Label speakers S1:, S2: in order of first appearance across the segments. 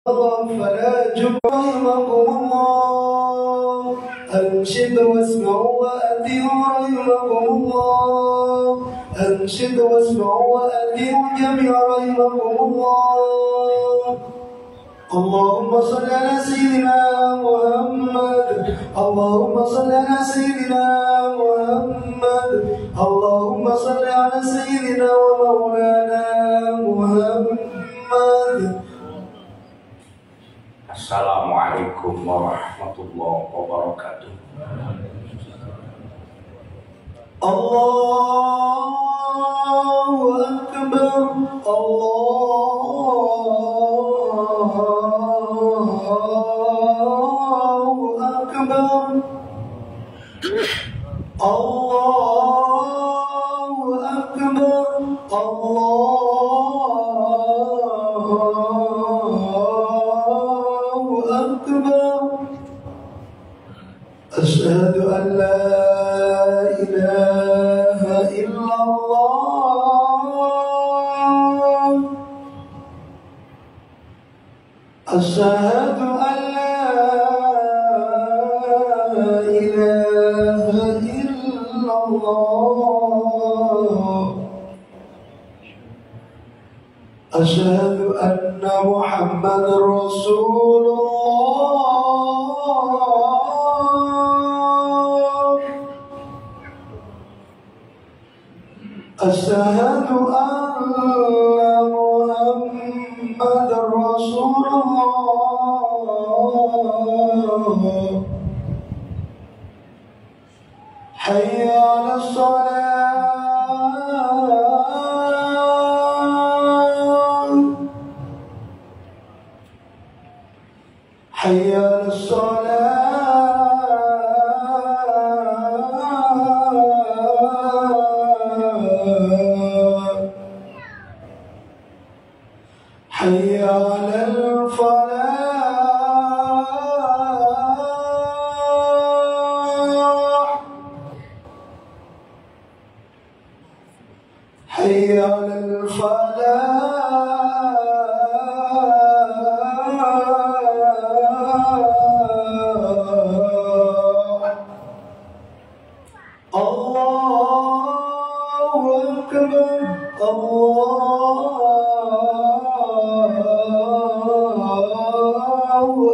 S1: فلا رحمكم الله. أنشد واسمعوا وأدينوا رحمكم الله. أنشد واسمعوا وأدينوا جميعا رحمكم الله. اللهم صل على سيدنا محمد. اللهم صل على سيدنا محمد. اللهم صل على سيدنا ومولانا محمد.
S2: Assalamualaikum warahmatullahi wabarakatuh.
S1: Allahu Akbar. Allahu Akbar. Allahu Akbar. Allahu Akbar. Asyhadu an la ilaha illallah. Asyhadu an la ilaha illallah. Asyhadu anna Muhammadar Rasulullah. Asyhadu anna Muhammadar Rasulullah. Hayya 'alas salat. Hayya 'alas salat. Hayya 'alal falah. Hayya 'alal falah. Allahu Akbar. Allahu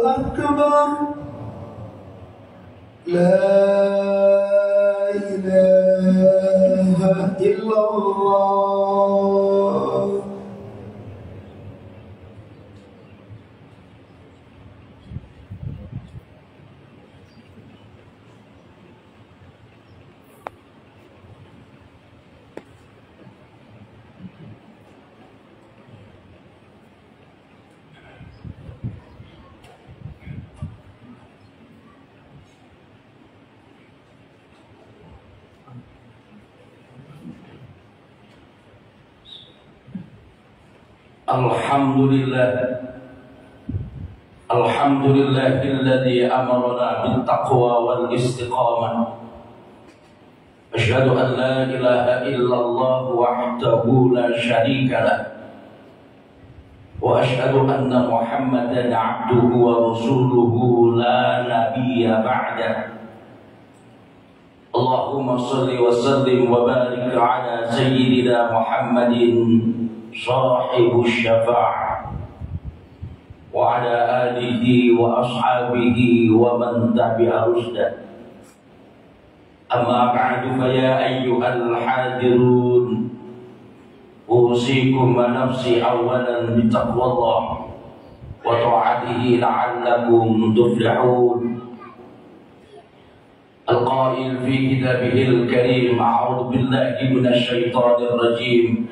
S1: Akbar. La ilaha illallah.
S2: Alhamdulillahilladzi amarna bittaqwa wal istiqamah. Asyhadu an la ilaha illallah wahdahu la syarika lah. Wa asyhadu anna Muhammadan 'abduhu wa rasuluhu la nabiyya ba'dah. Allahumma shalli wa sallim wa barik ala sayyidina Muhammadin sahibus syafa'ah wa ala alihi wa ashabihi wa man tabi'a rusdah. Amma ba'du fa ya ayyuhal hadirun, usikum wa nafsi awalan bitaqwallah wa ta'atihi la'allakum tuflihun. Al-qail fi kitabihil karim, a'udzu billahi minasy syaithanir rajim.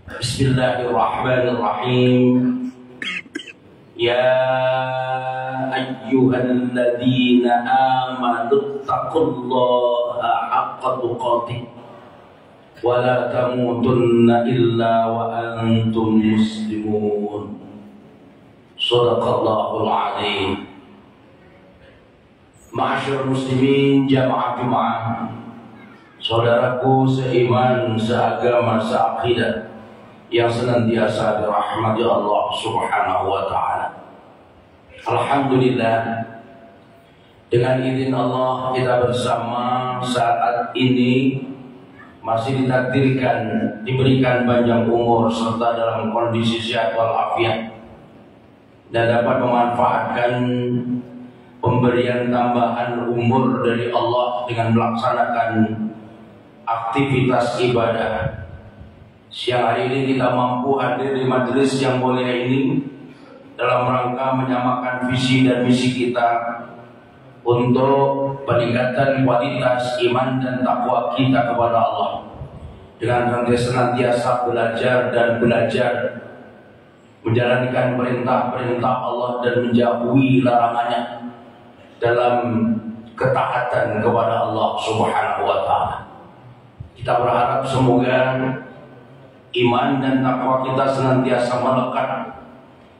S2: Bismillahirrahmanirrahim. Ya ayyuhalladzina amanu taqullaha haqqa tuqatih wa la tamutunna illa wa antum muslimun. Shadaqallahul azim. Ma'asyar muslimin jamaah Jumat, saudaraku seiman, seagama, seakidah, yang senantiasa dirahmati Allah Subhanahu wa taala. Alhamdulillah, dengan izin Allah kita bersama saat ini masih ditakdirkan diberikan panjang umur serta dalam kondisi sehat walafiat dan dapat memanfaatkan pemberian tambahan umur dari Allah dengan melaksanakan aktivitas ibadah. Siang hari ini kita mampu hadir di majelis yang mulia ini dalam rangka menyamakan visi dan misi kita untuk peningkatan kualitas iman dan takwa kita kepada Allah dengan senantiasa belajar dan belajar menjalankan perintah-perintah Allah dan menjauhi larangannya dalam ketaatan kepada Allah Subhanahu wa taala. Kita berharap semoga iman dan takwa kita senantiasa melekat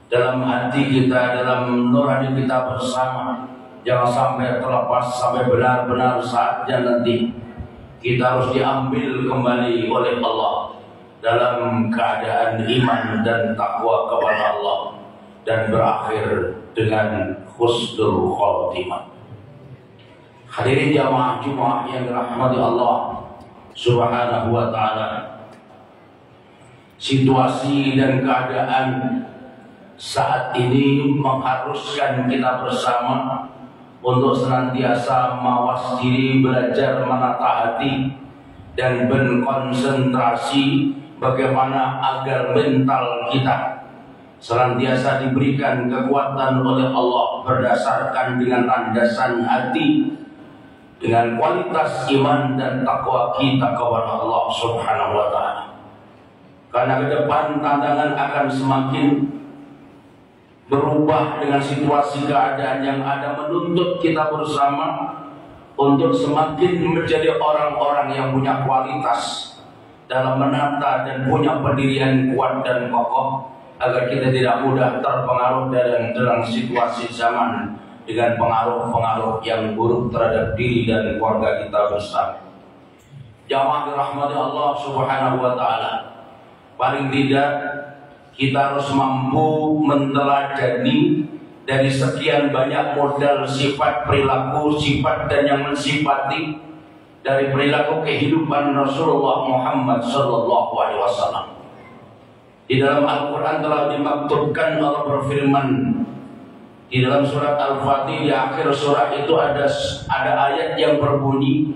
S2: dalam hati kita, dalam nurani kita bersama. Jangan sampai terlepas sampai benar-benar saatnya nanti kita harus diambil kembali oleh Allah dalam keadaan iman dan takwa kepada Allah dan berakhir dengan husnul khotimah. Hadirin jamaah Jumat yang dirahmati Allah Subhanahu wa taala, situasi dan keadaan saat ini mengharuskan kita bersama untuk senantiasa mawas diri, belajar menata hati dan berkonsentrasi bagaimana agar mental kita senantiasa diberikan kekuatan oleh Allah berdasarkan dengan landasan hati, dengan kualitas iman dan takwa kita kepada Allah Subhanahu wa taala. Karena ke depan tantangan akan semakin berubah dengan situasi keadaan yang ada, menuntut kita bersama untuk semakin menjadi orang-orang yang punya kualitas dalam menata dan punya pendirian kuat dan kokoh, agar kita tidak mudah terpengaruh dalam situasi zaman dengan pengaruh-pengaruh yang buruk terhadap diri dan keluarga kita bersama. Jamaah dirahmati Allah Subhanahu wa taala, paling tidak kita harus mampu menteladani dari sekian banyak modal sifat perilaku, sifat dan yang mensifati dari perilaku kehidupan Rasulullah Muhammad sallallahu alaihi wasallam. Di dalam Al-Quran telah dimaktubkan, Allah berfirman di dalam surat Al-Fatih, di akhir surah itu ada ayat yang berbunyi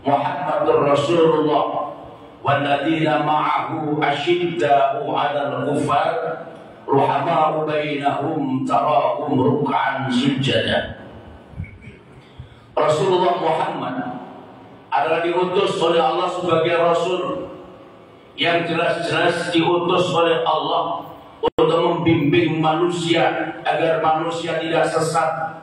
S2: Muhammadur Rasulullah walladzina ma'ahu asyidda'u 'alal kuffar ruhama'u bainahum tarahum ruk'an sujada. Rasulullah Muhammad adalah diutus oleh Allah sebagai Rasul yang jelas-jelas diutus oleh Allah untuk membimbing manusia agar manusia tidak sesat,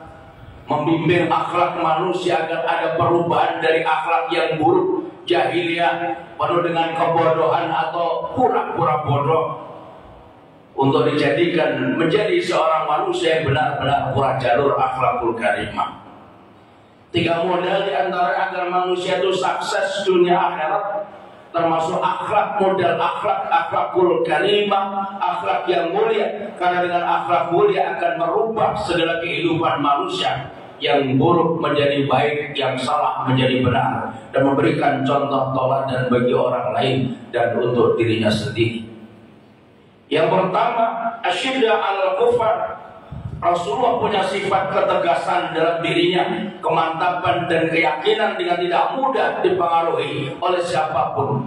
S2: membimbing akhlak manusia agar ada perubahan dari akhlak yang buruk, jahiliyah, penuh dengan kebodohan atau pura-pura bodoh, untuk dijadikan menjadi seorang manusia yang benar-benar pura jalur akhlakul karimah. 3 modal diantara agar manusia itu sukses dunia akhirat, termasuk akhlak, modal akhlak, akhlakul karimah, akhlak yang mulia. Karena dengan akhlak mulia akan merubah segala kehidupan manusia yang buruk menjadi baik, yang salah menjadi benar, dan memberikan contoh teladan bagi orang lain dan untuk dirinya sendiri. Yang pertama, asyidda al-kufar. Rasulullah punya sifat ketegasan dalam dirinya, kemantapan dan keyakinan dengan tidak mudah dipengaruhi oleh siapapun.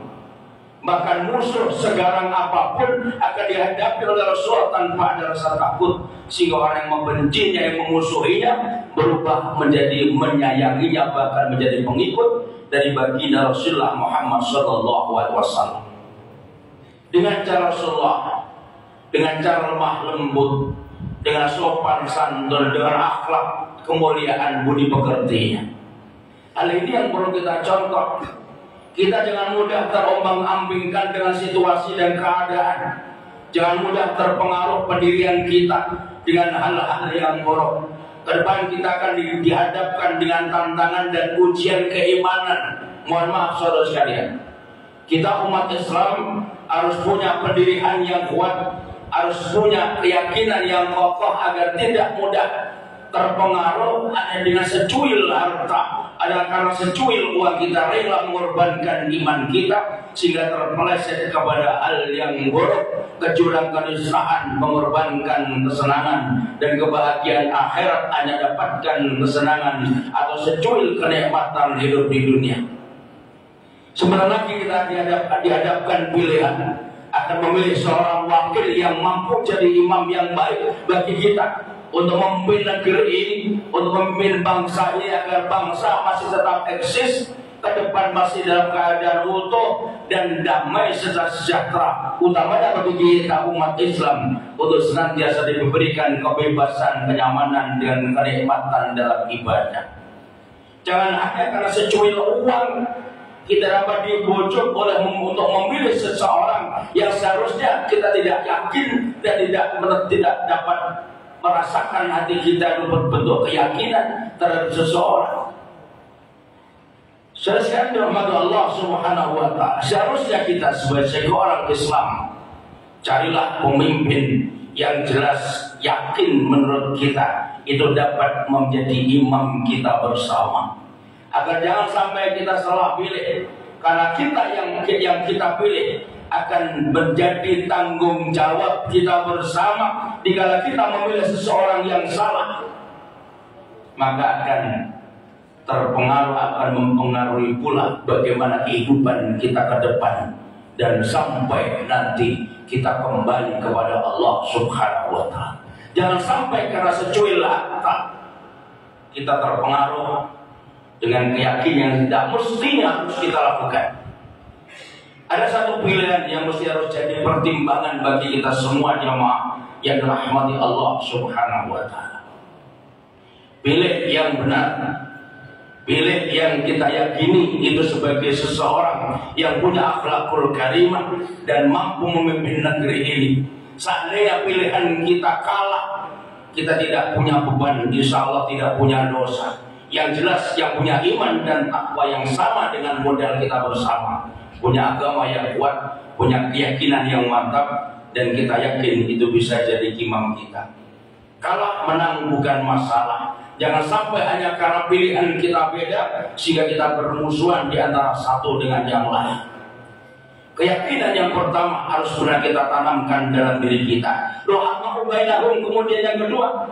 S2: Bahkan musuh segarang apapun akan dihadapi oleh Rasulullah tanpa ada rasa takut, sehingga orang yang membencinya, yang memusuhinya berubah menjadi menyayanginya, bahkan menjadi pengikut dari baginda Rasulullah Muhammad SAW. Dengan cara Rasulullah, dengan cara lemah lembut, dengan sopan santun, dengan akhlak kemuliaan budi pekertinya. Hal ini yang perlu kita contoh. Kita jangan mudah terombang-ambingkan dengan situasi dan keadaan. Jangan mudah terpengaruh pendirian kita dengan hal-hal yang buruk. Ke depan kita akan dihadapkan dengan tantangan dan ujian keimanan. Mohon maaf saudara sekalian, kita umat Islam harus punya pendirian yang kuat, harus punya keyakinan yang kokoh agar tidak mudah terpengaruh ada dengan secuil harta, ada karena secuil uang kita rela mengorbankan iman kita sehingga terpeleset kepada hal yang buruk, ke jurang keniscayaan, mengorbankan kesenangan dan kebahagiaan akhirat hanya dapatkan kesenangan atau secuil kenikmatan hidup di dunia. Sebentar lagi kita dihadapkan pilihan akan memilih seorang wakil yang mampu jadi imam yang baik bagi kita untuk memimpin negeri ini, untuk memimpin bangsa ini agar bangsa masih tetap eksis ke depan, masih dalam keadaan utuh dan damai serta sejahtera, utamanya bagi kita umat Islam untuk senantiasa diberikan kebebasan, kenyamanan dan kenikmatan dalam ibadah. Jangan hanya karena secuil uang kita dapat dibujuk oleh untuk memilih seseorang yang seharusnya kita tidak yakin dan tidak dapat merasakan hati kita berbentuk keyakinan terhadap seseorang. Sekarang dirahmati Allah Subhanahu wa Ta'ala, seharusnya kita sebagai orang Islam carilah pemimpin yang jelas, yakin menurut kita itu dapat menjadi imam kita bersama, agar jangan sampai kita salah pilih, karena kita yang kita pilih akan menjadi tanggung jawab kita bersama. Dikala kita memilih seseorang yang salah, maka akan terpengaruh, akan mempengaruhi pula bagaimana kehidupan kita ke depan dan sampai nanti kita kembali kepada Allah Subhanahu wa Ta'ala. Jangan sampai karena secuil harta kita terpengaruh dengan keyakinan yang tidak mestinya harus kita lakukan. Ada satu pilihan yang mesti harus jadi pertimbangan bagi kita semua jemaah yang dirahmati Allah Subhanahu wa Ta'ala. Pilih yang benar, pilih yang kita yakini itu sebagai seseorang yang punya akhlakul karimah dan mampu memimpin negeri ini. Seandainya pilihan kita kalah, kita tidak punya beban, insya Allah tidak punya dosa. Yang jelas yang punya iman dan takwa yang sama dengan modal kita bersama, punya agama yang kuat, punya keyakinan yang mantap, dan kita yakin itu bisa jadi imam kita. Kalah menang bukan masalah. Jangan sampai hanya karena pilihan kita beda sehingga kita bermusuhan di antara satu dengan yang lain. Keyakinan yang pertama harus benar kita tanamkan dalam diri kita. Rohamahu bainahum. Kemudian yang kedua,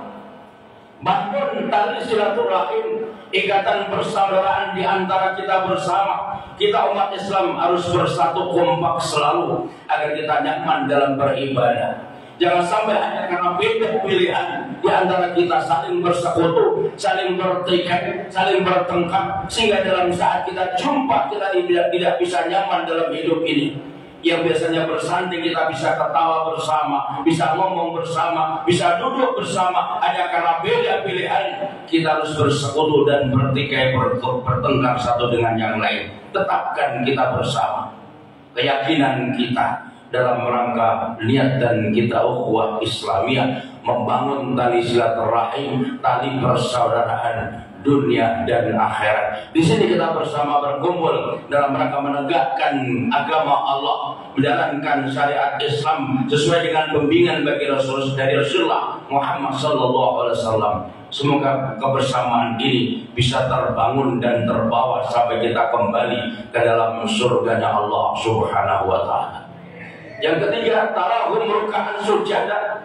S2: bangun tali silaturahim, ikatan persaudaraan di antara kita bersama. Kita umat Islam harus bersatu kompak selalu agar kita nyaman dalam beribadah. Jangan sampai hanya karena beda pilihan di antara kita saling bersekutu, saling bertikai, saling bertengkar, sehingga dalam saat kita jumpa kita tidak bisa nyaman dalam hidup ini. Yang biasanya bersanding kita bisa ketawa bersama, bisa ngomong bersama, bisa duduk bersama, hanya karena beda pilihan kita harus bersekutu dan bertikai, bertengkar satu dengan yang lain. Tetapkan kita bersama keyakinan kita dalam rangka niat dan kita ukhuwah Islamiyah, membangun tali silaturahim, tali persaudaraan dunia dan akhirat. Di sini kita bersama berkumpul dalam rangka menegakkan agama Allah, menjalankan syariat Islam sesuai dengan bimbingan bagi Rasulullah Muhammad SAW. Semoga kebersamaan ini bisa terbangun dan terbawa sampai kita kembali ke dalam surganya Allah Subhanahu wa Ta'ala. Yang ketiga, tarahum ruk'an sujada.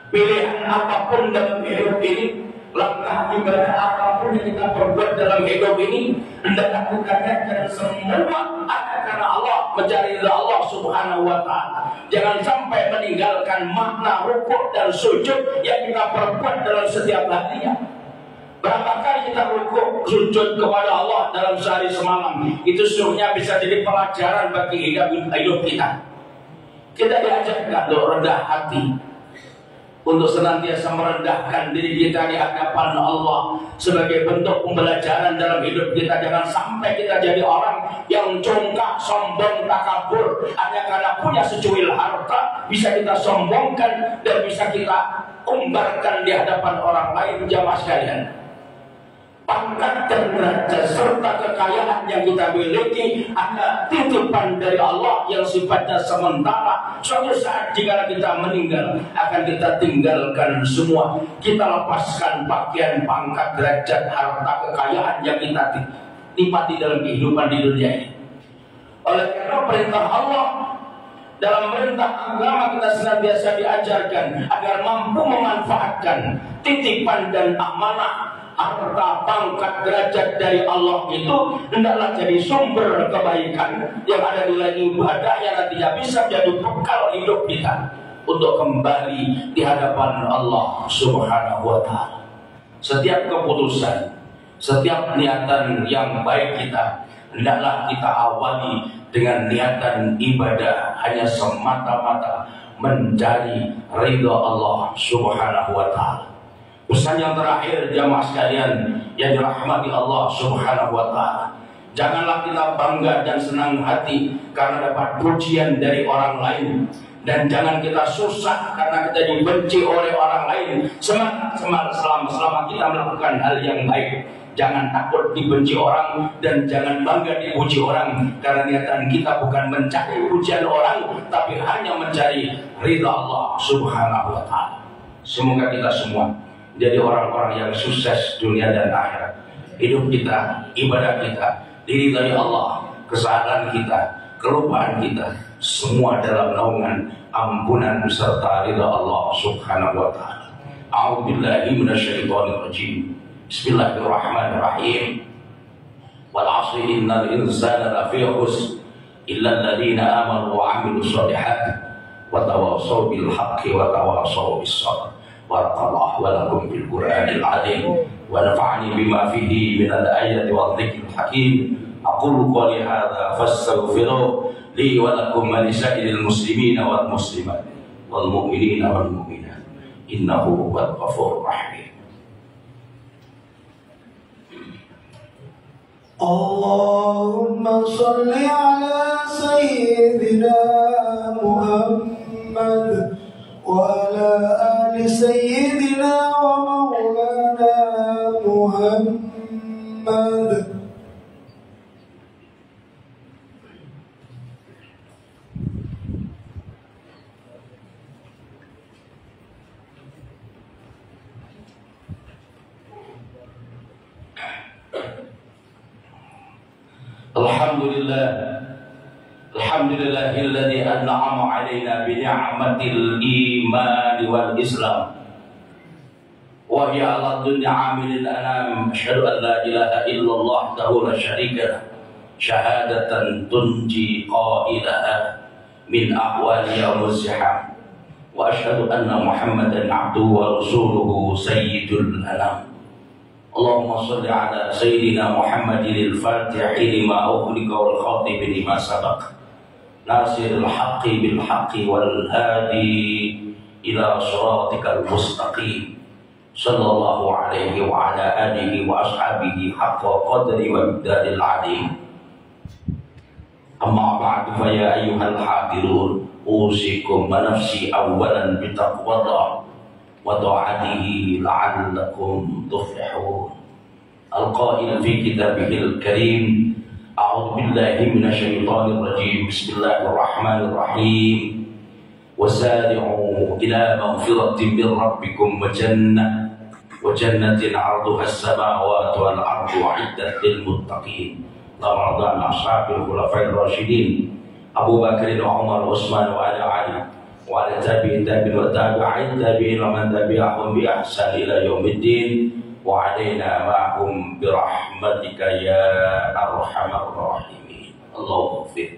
S2: Pilihan apapun dalam hidup ini, langkah ibadah apapun yang kita perbuat dalam hidup ini, hendak lakukannya dan semua ada karena Allah, mencari ridha Allah Subhanahu wa Ta'ala. Jangan sampai meninggalkan makna rukuk dan sujud yang kita perbuat dalam setiap harinya. Berapa kali kita rukuk sujud kepada Allah dalam sehari semalam, itu sesungguhnya bisa jadi pelajaran bagi hidup kita. Kita diajarkan untuk rendah hati, untuk senantiasa merendahkan diri kita di hadapan Allah sebagai bentuk pembelajaran dalam hidup kita. Jangan sampai kita jadi orang yang congkak, sombong, takabur hanya karena punya secuil harta, bisa kita sombongkan dan bisa kita umbarkan di hadapan orang lain. Jamaah sekalian, pangkat dan derajat serta kekayaan yang kita miliki adalah titipan dari Allah yang sifatnya sementara. Suatu saat jika kita meninggal akan kita tinggalkan semua. Kita lepaskan pakaian, pangkat, derajat, harta, kekayaan yang kita nikmati dalam kehidupan di dunia ini. Oleh karena perintah Allah dalam perintah agama kita senantiasa diajarkan agar mampu memanfaatkan titipan dan amanah harta, pangkat, derajat dari Allah itu hendaklah jadi sumber kebaikan yang ada nilai ibadah yang nantinya bisa menjadi bekal hidup kita untuk kembali di hadapan Allah Subhanahu wa Ta'ala. Setiap keputusan, setiap niatan yang baik kita hendaklah kita awali dengan niatan ibadah hanya semata-mata mencari ridha Allah Subhanahu wa Ta'ala. Pesan yang terakhir jamaah sekalian yang dirahmati Allah Subhanahu wa Ta'ala, janganlah kita bangga dan senang hati karena dapat pujian dari orang lain, dan jangan kita susah karena kita dibenci oleh orang lain. Semangat selama kita melakukan hal yang baik. Jangan takut dibenci orang dan jangan bangga dipuji orang, karena niatan kita bukan mencari pujian orang tapi hanya mencari ridha Allah Subhanahu wa Ta'ala. Semoga kita semua jadi orang-orang yang sukses dunia dan akhirat. Hidup kita, ibadah kita diridhai Allah, kesalahan kita, kelupaan kita, semua dalam naungan ampunan serta ridha Allah Subhanahu wa Ta'ala. A'udzubillahi minasyaitonir rajim. Bismillahirrahmanirrahim. Wal 'ashri innal insana lafi khusr illa alladziina aamanu wa 'amilus shalihaati wa tawassaw bil haqqi wa tawassaw bis sabr. Barakallahu wa lakum bil Qur'anil 'azim wa nafa'ani bima fihi minal ayati wal dzikril hakim. Aqulu qawli hadza fastaghfiruh li wa lakum wa lisa'iril muslimina wal muslimat wal mu'minina wal mu'minat innahu huwal ghafurur rahim.
S1: Allahumma salli ala sayyidina Muhammad wa ala ali sayyidina wa maulana Muhammad.
S2: Alhamdulillahilladzi an'ama 'alaina bi ni'matil iman wal islam wa hiya 'ala dunya 'amilil anam. Asyhadu an la ilaha illallah wahdahu la syarika lah syahadatan tunji qailaha min ahwali yaumil ziham wa asyhadu anna Muhammadan 'abduhu wa rasuluhu sayyidul anam. Allahumma shalli ala sayyidina Muhammadil fatihi lima ughliqa wal khatimi lima sabaq nasiril haqqi bil haqqi wal hadi ila shiratikal mustaqim sallallahu alaihi wa ala alihi wa ashabihi haqqa qadri wa miqdaril azim. Amma ba'du fa ya ayyuhal hadirun usikum wa nafsi awwalan bi taqwallah wa ta'atihi la'allakum tuflihun. Al-qail fi kitabihil karim, a'udzu billahi minasyaitonir rajim. Bismillahirrahmanirrahim. Wasari'u ila maghfiratin min rabbikum wa jannatin 'arduha as-samawati wal ardu 'iddat lil muttaqin. Ramadan ashabil khulafa'ir rasyidin Abu Bakar wa Umar wa Utsman wa Ali wa ala tabi'in wa tabi'in wa man tabi'ahum bi ihsan ila yaumiddin wa alaina ma'hum bi rahmatika ya arhamar rahimin. Allahumma ighfir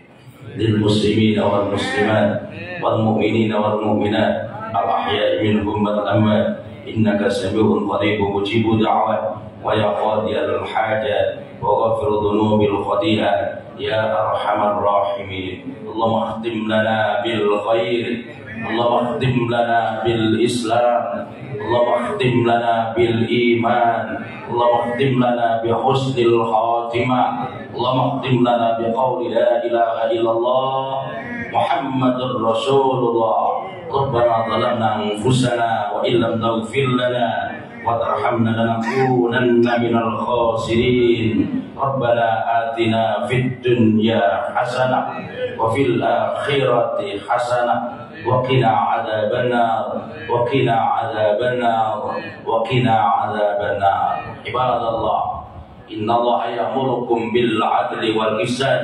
S2: lil muslimina wal muslimat wal mu'minina wal mu'minat al ahya'i minhum wal amwat innaka sami'un qaribun mujibud da'wat wa ya qadiyal hajat wa ghafir dhunubil khati'at ya arhamar rahimin. Allahumma khtim lana bil khair, Allahumma khtim lana bil islam, Allahumma khtim lana bil iman, Allahumma khtim lana bi husnil khatimah, Allahumma khtim lana bi qawli la ilaha illallah Muhammadur Rasulullah. Rabbana zalamna anfusana wa illam taghfir lana وترحمنا لنكونن من الخاسرين ربنا آتنا في الدنيا حسنة وفي الآخرة حسنة وقنا عذاب النار وقنا عذاب النار وقنا عذاب النار عباد الله إن الله يأمركم بالعدل والإحسان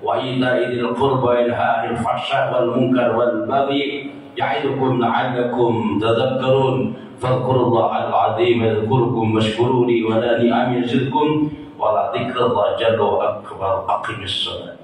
S2: وإيتاء ذي القربى وينهى عن الفحشاء والمنكر والبغي يعظكم لعلكم تذكرون فاذكروا الله العظيم يذكركم واشكروا لي ولا نعم يزدكم ولذكر الله جل وأكبر أقم الصلاة